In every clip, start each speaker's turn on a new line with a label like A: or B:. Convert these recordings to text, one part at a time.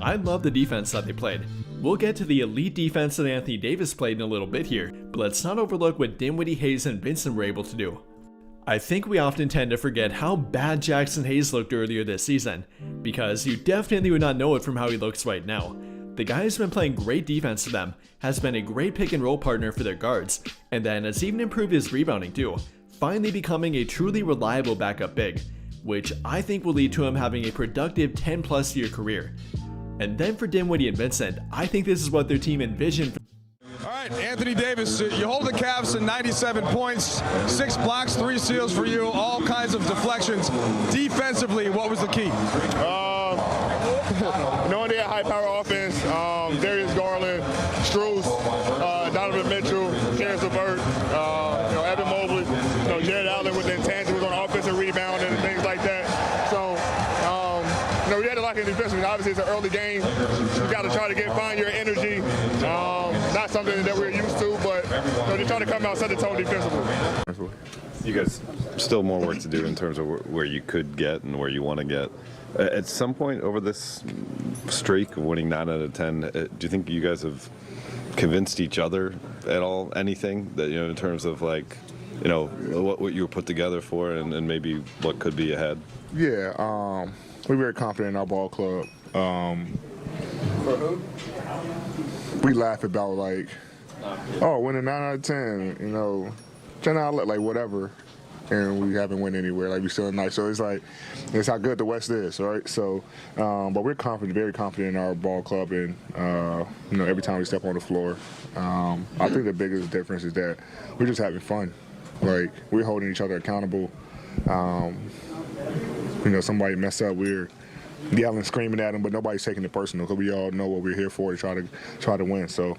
A: I love the defense that they played. We'll get to the elite defense that Anthony Davis played in a little bit here, but let's not overlook what Dinwiddie, Hayes, and Vincent were able to do. I think we often tend to forget how bad Jackson Hayes looked earlier this season, because you definitely would not know it from how he looks right now. The guy who's been playing great defense for them, has been a great pick and roll partner for their guards, and then has even improved his rebounding too, finally becoming a truly reliable backup big, which I think will lead to him having a productive 10+ year career. And then for Dinwiddie and Vincent, I think this is what their team envisioned.
B: All right, Anthony Davis, you hold the Cavs to 97 points, 6 blocks, 3 steals for you, all kinds of deflections. Defensively, what was the key?
C: Knowing they had high-power offense, Darius Garland, Strus, Donovan Mitchell, Karis LeVert, Evan Mobley, Jared Allen with the intangibles on offensive rebound and things like that. So, we had to lock in defensively. Obviously, it's an early game. You got to try to find your energy. Not something that we're used to, but just trying to come out, set the tone defensively.
D: You guys still more work to do in terms of where you could get and where you want to get. At some point over this streak of winning 9 out of 10, do you think you guys have convinced each other at all anything that, in terms of what you were put together for and maybe what could be ahead?
C: Yeah, we're very confident in our ball club.
B: For who?
C: We laugh about winning 9 out of 10, 10 out of whatever. And we haven't went anywhere. We still nice. So it's how good the West is, right? So, but we're confident, very confident in our ball club, and every time we step on the floor, I think the biggest difference is that we're just having fun. We're holding each other accountable. Somebody mess up, we're yelling, screaming at them, but nobody's taking it personal because we all know what we're here for, to try to win. So.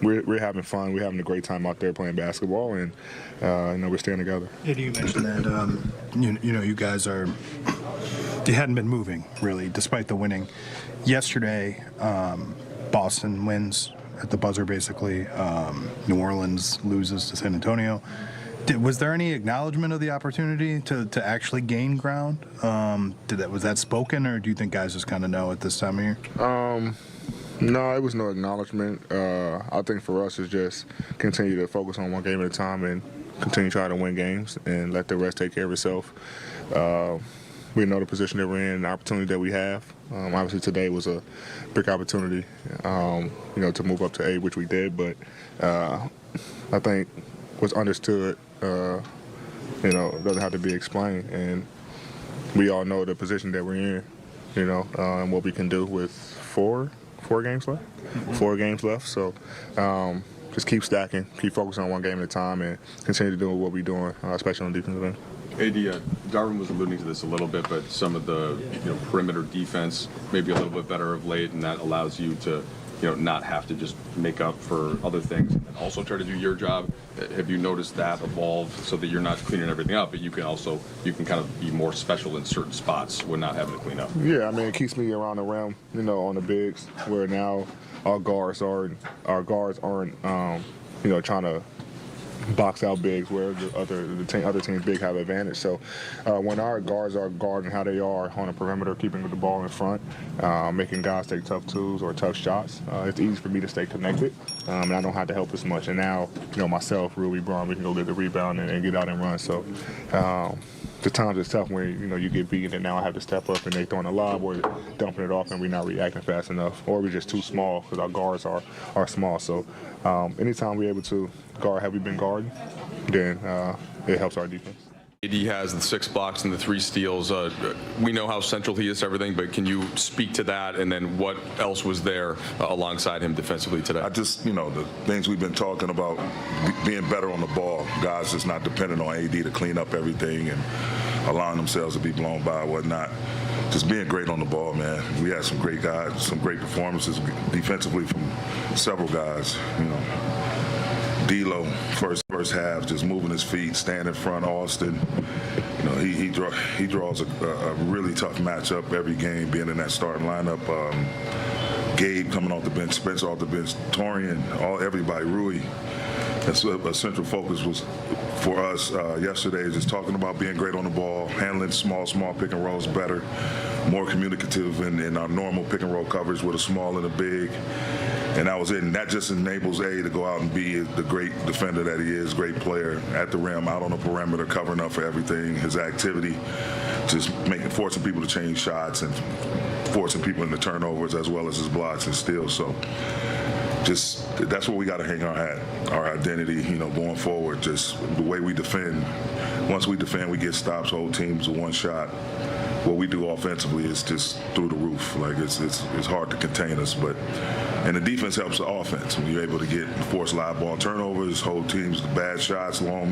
C: We're having fun. We're having a great time out there playing basketball, and we're staying together.
E: Eddie, you mentioned that you guys you hadn't been moving really, despite the winning. Yesterday, Boston wins at the buzzer, basically. New Orleans loses to San Antonio. Was there any acknowledgement of the opportunity to actually gain ground? Was that spoken, or do you think guys just kind of know at this time of year?
C: No, it was no acknowledgement. I think for us it's just continue to focus on one game at a time and continue trying to win games and let the rest take care of itself. We know the position that we're in, the opportunity that we have. Obviously today was a big opportunity, to move up to 8, which we did. But I think what's understood, doesn't have to be explained. And we all know the position that we're in, and what we can do with four games left. 4 games left. So just keep stacking, keep focusing on one game at a time, and continue to do what we're doing, especially on the defensive end.
F: AD, Darvin was alluding to this a little bit, but some of the perimeter defense maybe a little bit better of late, and that allows you to not have to just make up for other things and also try to do your job. Have you noticed that evolve so that you're not cleaning everything up, but you can kind of be more special in certain spots when not having to clean up?
C: Yeah, it keeps me around the rim, on the bigs, where now our guards aren't trying to box out bigs where the other teams big have advantage. So when our guards are guarding how they are on the perimeter, keeping the ball in front, making guys take tough twos or tough shots, it's easy for me to stay connected, and I don't have to help as much. And now, myself, Rui, Braun, we can go get the rebound and get out and run. So the times it's tough when you get beaten, and now I have to step up and they throwing a lob or dumping it off and we're not reacting fast enough, or we're just too small because our guards are small. So anytime we're able to guard, have we been guarding, then it helps our defense.
F: AD has the 6 blocks and the 3 steals. We know how central he is to everything, but can you speak to that, and then what else was there alongside him defensively today?
G: I just, the things we've been talking about, being better on the ball, guys just not dependent on AD to clean up everything and allowing themselves to be blown by and whatnot. Just being great on the ball, man. We had some great guys, some great performances defensively from several guys, D'Lo, first half, just moving his feet, standing in front. Austin, he draws a really tough matchup every game, being in that starting lineup. Gabe coming off the bench, Spencer off the bench, Torian, everybody, Rui. a central focus was for us yesterday is just talking about being great on the ball, handling small pick and rolls better, more communicative in our normal pick and roll coverage with a small and a big. And that was it. And that just enables A to go out and be the great defender that he is, great player at the rim, out on the perimeter, covering up for everything, his activity, just forcing people to change shots and forcing people into turnovers as well as his blocks and steals. So just that's what we got to hang our hat, our identity, going forward, just the way we defend. Once we defend, we get stops, hold teams to one shot. What we do offensively is just through the roof. Like it's hard to contain us, and the defense helps the offense when you're able to force live ball turnovers, hold teams to bad shots, long